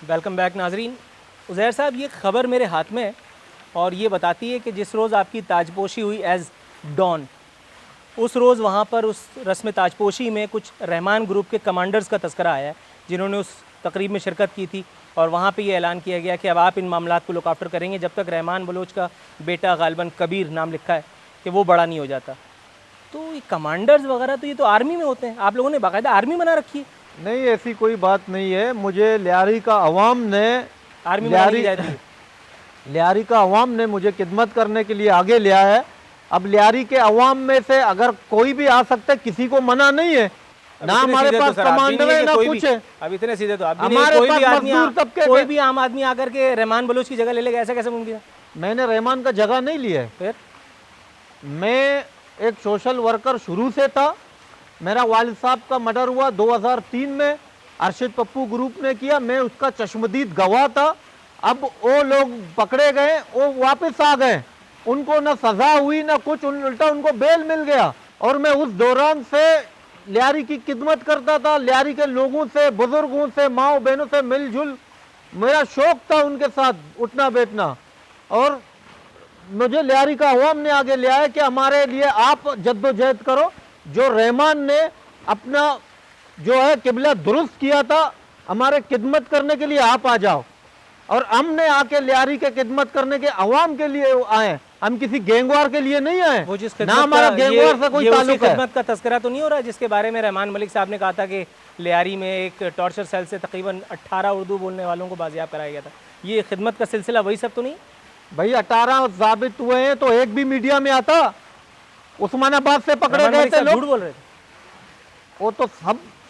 Welcome back नाजरीन। उज़ैर साहब, ये ख़बर मेरे हाथ में है और ये बताती है कि जिस रोज़ आपकी ताजपोशी हुई एज़ डॉन, उस रोज़ वहाँ पर उस रस्म ताजपोशी में कुछ रहमान ग्रुप के कमांडर्स का तस्करा आया है जिन्होंने उस तकरीब में शिरकत की थी और वहाँ पे ये ऐलान किया गया कि अब आप इन मामलात को लुक आफ्टर करेंगे जब तक रहमान बलोच का बेटा गालिबन कबीर नाम लिखा है कि वो बड़ा नहीं हो जाता। तो ये कमांडर्स वगैरह तो ये तो आर्मी में होते हैं, आप लोगों ने बाकायदा आर्मी बना रखी है। नहीं, ऐसी कोई बात नहीं है। मुझे लियारी का अवाम ने आर्मी बनाई जाती है। लियारी का अवाम ने मुझे खिदमत करने के लिए आगे लिया है। अब लियारी के अवाम में से अगर कोई भी आ सकता है, किसी को मना नहीं है। ना हमारे पास कमांडर है ना कुछ है। अब इतने सीधे तो आप भी हमारे कोई पास भी आदमी मजदूर तबके कोई भी आम आदमी आकर के रहमान बलोच की जगह ले लेगा, ऐसा कैसे मुमकिन है? मैंने रहमान का जगह नहीं लिया है। फिर मैं एक सोशल वर्कर शुरू से था। मेरा वालिद साहब का मर्डर हुआ 2003 में, अरशद पप्पू ग्रुप ने किया। मैं उसका चश्मदीद गवाह था। अब वो लोग पकड़े गए, वो वापस आ गए, उनको ना सजा हुई ना कुछ, उल्टा उनको बेल मिल गया। और मैं उस दौरान से लियारी की खिदमत करता था। लियारी के लोगों से, बुजुर्गों से, माओ बहनों से मिलजुल मेरा शौक था उनके साथ उठना बैठना। और मुझे लियारी का अवाम ने आगे लिया है कि हमारे लिए आप जद्दोजहद करो। जो रहमान ने अपना जो है किबला दुरुस्त किया था, हमारे खिदमत करने के लिए आप आ जाओ। और हमने आके लियारी के खिदमत करने के अवाम के लिए आए, हम किसी गैंगवार के लिए नहीं आए। वो जिस ना हमारा गैंगवार से कोई ताल्लुक है। खिदमत का तस्करा तो नहीं हो रहा है जिसके बारे में रहमान मलिक साहब ने कहा था कि लियारी में एक टॉर्चर सेल से तकरीबन 18 उर्दू बोलने वालों को बाजियाब कराया गया था। ये खिदमत का सिलसिला वही सब तो नहीं? भाई 18 साबित हुए हैं तो एक भी मीडिया में आता? उस्मानाबाद से पकड़े गए थे लोग, झूठ बोल रहे थे। वो तो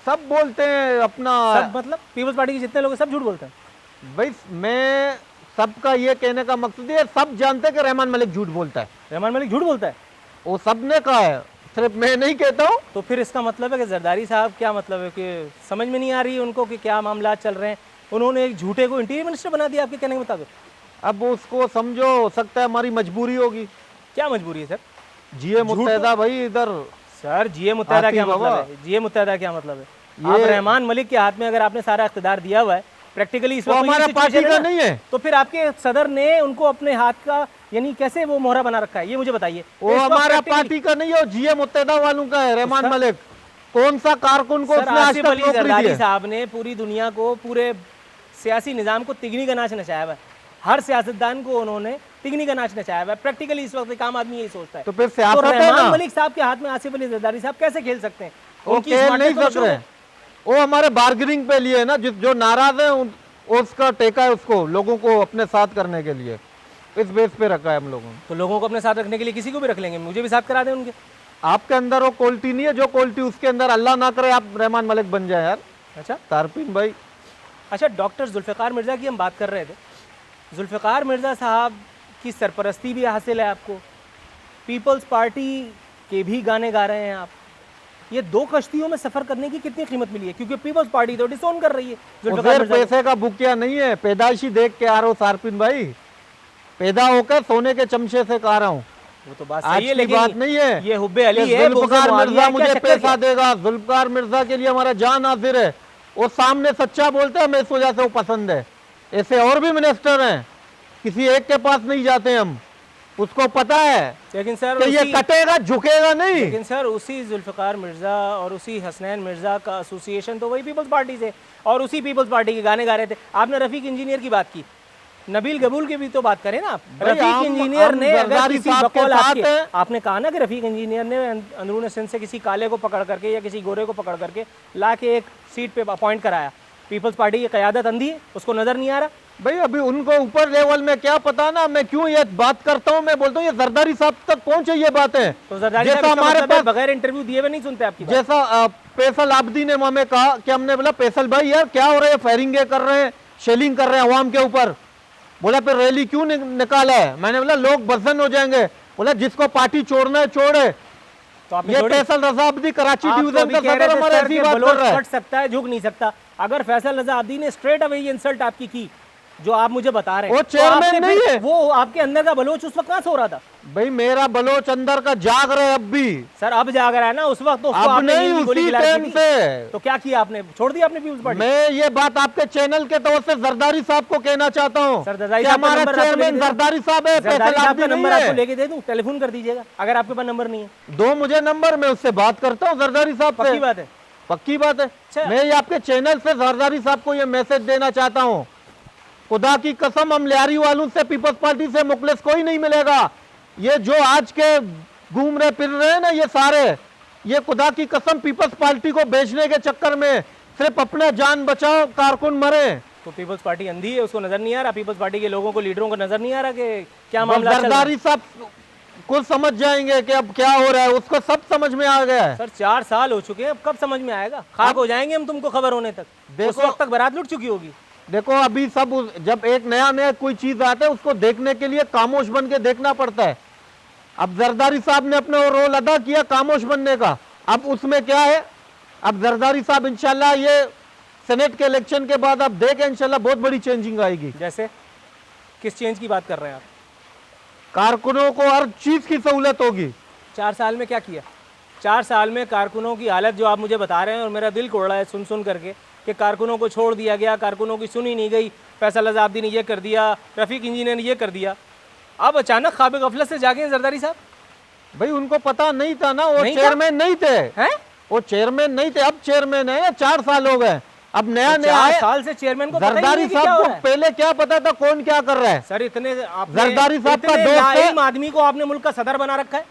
सब बोलते हैं अपना। सब मतलब पीपल्स पार्टी के जितने लोग सब झूठ बोलते हैं। भाई मैं सबका ये कहने का मकसद है, सब जानते हैं कि रहमान मलिक झूठ बोलता है। रहमान मलिक झूठ बोलता है, वो सब ने कहा है, सिर्फ मैं नहीं कहता हूँ। तो फिर इसका मतलब है कि जरदारी साहब, क्या मतलब है कि समझ में नहीं आ रही है उनको कि क्या मामला चल रहे हैं? उन्होंने एक झूठे को इंटीरियर मिनिस्टर बना दिया आपके कहने के मुताबिक। अब उसको समझो, हो सकता है हमारी मजबूरी होगी। क्या मजबूरी है सर? जीए मुत्तहिदा भाई इधर। सर जीए मुत्तहिदा क्या मतलब है? जीए मुत्तहिदा क्या मतलब है? आप रहमान मलिक के हाथ में अगर आपने सारा इख्तिदार दिया हुआ है प्रैक्टिकली, इस वक्त हमारा पार्टी का नहीं है, तो फिर आपके सदर ने उनको अपने हाथ का यानी कैसे वो मोहरा बना रखा है, ये मुझे बताइए। वो हमारा पार्टी का नहीं है, जीए मुत्तहिदा वालों का है रहमान मलिक। कौन सा कारकुन को उसने आज तक नौकरी दी है? साहब ने पूरी दुनिया को, पूरे सियासी निजाम को तिगनी का नाच नचाया हुआ है। हर सियासतदान को उन्होंने तिगनी का नाच नचाया हुआ है। प्रैक्टिकली इस वक्त एक आम आदमी यही सोचता है। तो फिर सियासत है रहमान ना? मलिक साहब के हाथ में आसिफ अली जरदारी साहब कैसे खेल सकते हैं? वो खेल नहीं सक रहे। वो हमारे बार्गेनिंग पे लिए ना, जो नाराज है उसका टेका है, उसको लोगों को अपने साथ करने के लिए इस बेस पे रखा है हम लोगों ने। तो लोगों को अपने साथ रखने के लिए किसी को भी रख लेंगे, मुझे भी साथ करा दें उनके। आपके अंदर वो क्वालिटी नहीं है, जो क्वालिटी उसके अंदर, अल्लाह ना करे आप रहमान मलिक बन जाए यार। अच्छा तारपीन भाई। अच्छा, डॉक्टर जुल्फ़िकार मिर्ज़ा की हम बात कर रहे थे। जुल्फ़िकार मिर्ज़ा साहब की सरपरस्ती भी हासिल है आपको, पीपल्स पार्टी के भी गाने गा रहे हैं आप। ये दो कश्तियों में सफर करने की कितनी कीमत मिली है? क्योंकि पीपल्स पार्टी तो डिसोन कर रही है। उधर पैसे का बुकिया नहीं है, पैदाइशी देख के आ रहा हूँ सारपिन भाई, पैदा होकर सोने के चमचे से खा रहा हूँ। वो तो बात आज सही है, की लेकिन बात नहीं है। ये हुब्बे अली है। जुल्फ़िकार मिर्जा मुझे पैसा देगा, जुल्फ़िकार मिर्जा के लिए हमारा जान हाजिर है। वो सामने सच्चा बोलते हैं, हमें इस वजह से वो पसंद है। ऐसे और भी मिनिस्टर हैं, किसी एक के पास नहीं जाते हम, उसको पता है लेकिन सर कि ये कटेगा झुकेगा नहीं। लेकिन सर उसी जुल्फ़िकार मिर्ज़ा और उसी हसनैन मिर्ज़ा का एसोसिएशन तो वही पीपल्स पार्टी से, और उसी पीपल्स पार्टी के गाने गा रहे थे। आपने रफ़ीक इंजीनियर की बात की, नबील गबूल की भी तो बात करें ना आप। रफ़ीक इंजीनियर ने अगर किसी बकौल आपने कहा ना कि रफ़ीक इंजीनियर ने अंदरून सिंध से किसी काले को पकड़ करके या किसी गोरे को पकड़ करके ला के एक सीट पे अपॉइंट कराया, पीपल्स पार्टी की क़यादत अंधी है, उसको नज़र नहीं आ रहा? भाई अभी उनको ऊपर लेवल में क्या पता ना, मैं क्यों ये बात करता हूँ, मैं बोलता हूँ ये जरदारी साहब तक पहुंचे ये बातें। तो जरदारी साहब हमारे पास बगैर इंटरव्यू दिए हुए नहीं सुनते आपकी बात। जैसा फैसल आबदी ने हमें कहा कि हमने बोला फैसल भाई यार क्या हो रहा है, फायरिंग कर रहे हैं, शेलिंग कर रहे हैं अवाम के ऊपर। बोला फिर रैली क्यों निकाला है? मैंने बोला लोग बर्सन हो जाएंगे। बोला जिसको पार्टी छोड़ना है छोड़े। तो ये फैसल रजा अब्दी कराची डिवीजन का सदर हमारे ऐसी बात कर रहा है। फट सकता है, झुक नहीं सकता। अगर फैसल रजा अब्दी ने स्ट्रेट अवे ये इंसल्ट आपकी की, जो आप मुझे बता रहे हैं वो तो चेयरमैन आपने नहीं फिर है। वो आपके अंदर का बलोच उस वक्त कहाँ सो रहा था? भाई मेरा बलोच अंदर का जाग रहा है अब भी। सर अब जाग रहा है ना, उस वक्त तो उसको अब आपने नहीं, नींद की गोली उसी खिला दी टाइम थी। से। तो क्या किया आपने, छोड़ दिया आपने पीपल्स पार्टी? मैं ये बात आपके चैनल के तौर से जरदारी साहब को कहना चाहता हूँ सर जरदारी कि साहब का हमारा नंबर आपको चेयरमैन लेके दे दूं? जरदारी साहब है, जरदारी फैसल साहब आदमी का नहीं नंबर आपको है। लेके दे दूं, टेलीफोन कर दीजिएगा अगर आपके पास नंबर नहीं है। दो मुझे नंबर, मैं उससे बात करता हूँ जरदारी साहब पक्की से। बात है? पक्की बात है। अच्छा। मैं ये आपके चैनल से जरदारी साहब को ये मैसेज देना चाहता हूँ, खुदा की कसम हम लियारी वालों से, पीपल्स पार्टी से मुखलिस कोई नहीं मिलेगा। ये जो आज के घूम रहे फिर रहे हैं ना ये सारे, ये खुदा की कसम पीपल्स पार्टी को बेचने के चक्कर में सिर्फ अपना जान बचाओ कारकुन मरे। तो पीपल्स पार्टी अंधी है, उसको नजर नहीं आ रहा? पीपल्स पार्टी के लोगों को, लीडरों को नजर नहीं आ रहा कि क्या मामला चल रहा है? जरदारी साहब कुछ समझ जाएंगे कि अब क्या हो रहा है, उसको सब समझ में आ गया है। सर 4 साल हो चुके हैं, अब कब समझ में आएगा? खाक हो जाएंगे हम तुमको खबर होने तक। उस वक्त तक बारात लुट चुकी होगी। देखो अभी सब जब एक नया कोई चीज आता है उसको देखने के लिए खामोश बन के देखना पड़ता है। अब जरदारी साहब ने अपना रोल अदा किया खामोश बनने का, अब उसमें क्या है, अब जरदारी साहब इंशाल्लाह ये सेनेट के इलेक्शन के बाद आप देखें इंशाल्लाह बहुत बड़ी चेंजिंग आएगी। जैसे किस चेंज की बात कर रहे हैं आप? कारकुनों को हर चीज की सहूलत होगी। 4 साल में क्या किया? 4 साल में कारकुनों की हालत जो आप मुझे बता रहे हैं, और मेरा दिल कोड़ रहा है सुन सुन करके कि कारकुनों को छोड़ दिया गया, कारकुनों की सुनी नहीं गई, फैसल अज़ादी ने ये कर दिया, रफ़ीक इंजीनियर ने ये कर दिया। अब अचानक ख्वाब गफलत से जागे हैं जरदारी साहब? भाई उनको पता नहीं था ना, वो नहीं था? चेयरमैन नहीं थे। हैं? वो चेयरमैन नहीं थे, अब चेयरमैन है। 4 साल हो गए, अब नया तो नया 4 है। साल से चेयरमैन को पता ही नहीं जरदारी है कि क्या साहब हो को रहा है। पहले क्या पता था कौन क्या कर रहा है? सर इतने आपने जरदारी साहब का इतने दोस्त है। नाइल आदमी को आपने मुल्क का सदर बना रखा है।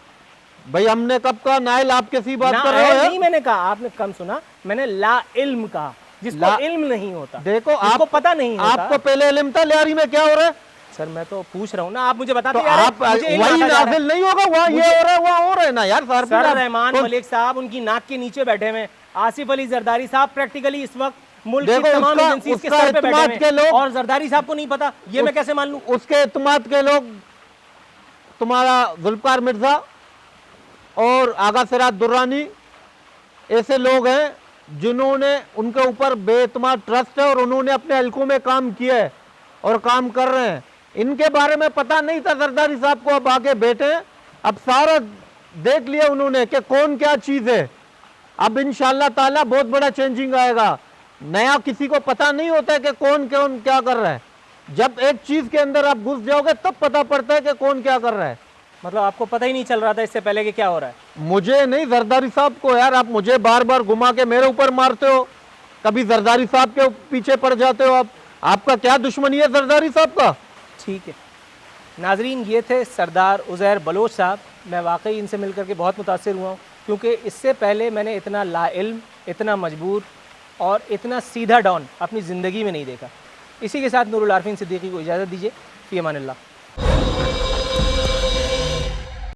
भाई हमने कब कहा नाइल? आप कैसी बात कर नाइल रहे हो? नहीं मैंने कहा, आपने कम सुना, मैंने ला इल्म कहा, जिसको इल्म नहीं होता। देखो जिसको आप पता नहीं होता। आपको पहले इल्म था लियारी में क्या हो रहा है? सर मैं तो पूछ रहा हूँ ना, आप मुझे बताते तो यार, आप मुझे इल्म वही आता जा रहा है। नाजिल नहीं होगा, वहाँ ये हो रहा है वहाँ हो रहा है ना यार। सर रहमान मलिक साहब उनकी नाक के नीचे बैठे हुए हैं, आसिफ अली जरदारी साहब प्रैक्टिकली इस वक्त मुल्क की देखो तमाम उसका- एजेंसीज के उसका सर पे बैठे इत्मीनान हुए के हैं, लोग- और जरदारी साहब को नहीं पता, ये मैं कैसे मान लूं? उसके इत्मीनान के लोग तुम्हारा जुल्फकार मिर्जा और आगा सिराज दुर्रानी ऐसे लोग हैं जिन्होंने उनके ऊपर बेइत्मीनान ट्रस्ट है और उन्होंने अपने हलकों में काम किया है और काम कर रहे हैं। इनके बारे में पता नहीं था जरदारी साहब को, अब आगे बैठे हैं, अब सारा देख लिया उन्होंने कि कौन क्या चीज़ है। अब इंशाल्लाह ताला बहुत बड़ा चेंजिंग आएगा। नया किसी को पता नहीं होता है कि कौन कौन क्या कर रहा है। जब एक चीज़ के अंदर आप घुस जाओगे तब पता पड़ता है कि कौन क्या कर रहा है। मतलब आपको पता ही नहीं चल रहा था इससे पहले कि क्या हो रहा है? मुझे नहीं, जरदारी साहब को। यार आप मुझे बार बार घुमा के मेरे ऊपर मारते हो, कभी जरदारी साहब के पीछे पड़ जाते हो। आपका क्या दुश्मनी है जरदारी साहब का? ठीक है नाजरीन, ये थे सरदार उज़ैर बलोच साहब। मैं वाकई इनसे मिलकर के बहुत मुतासिर हुआ हूँ, क्योंकि इससे पहले मैंने इतना लाइल्म, इतना मजबूर और इतना सीधा डॉन अपनी ज़िंदगी में नहीं देखा। इसी के साथ नूरुल आरफीन सिद्दीकी को इजाज़त दीजिए। फ़ी अमानिल्लाह।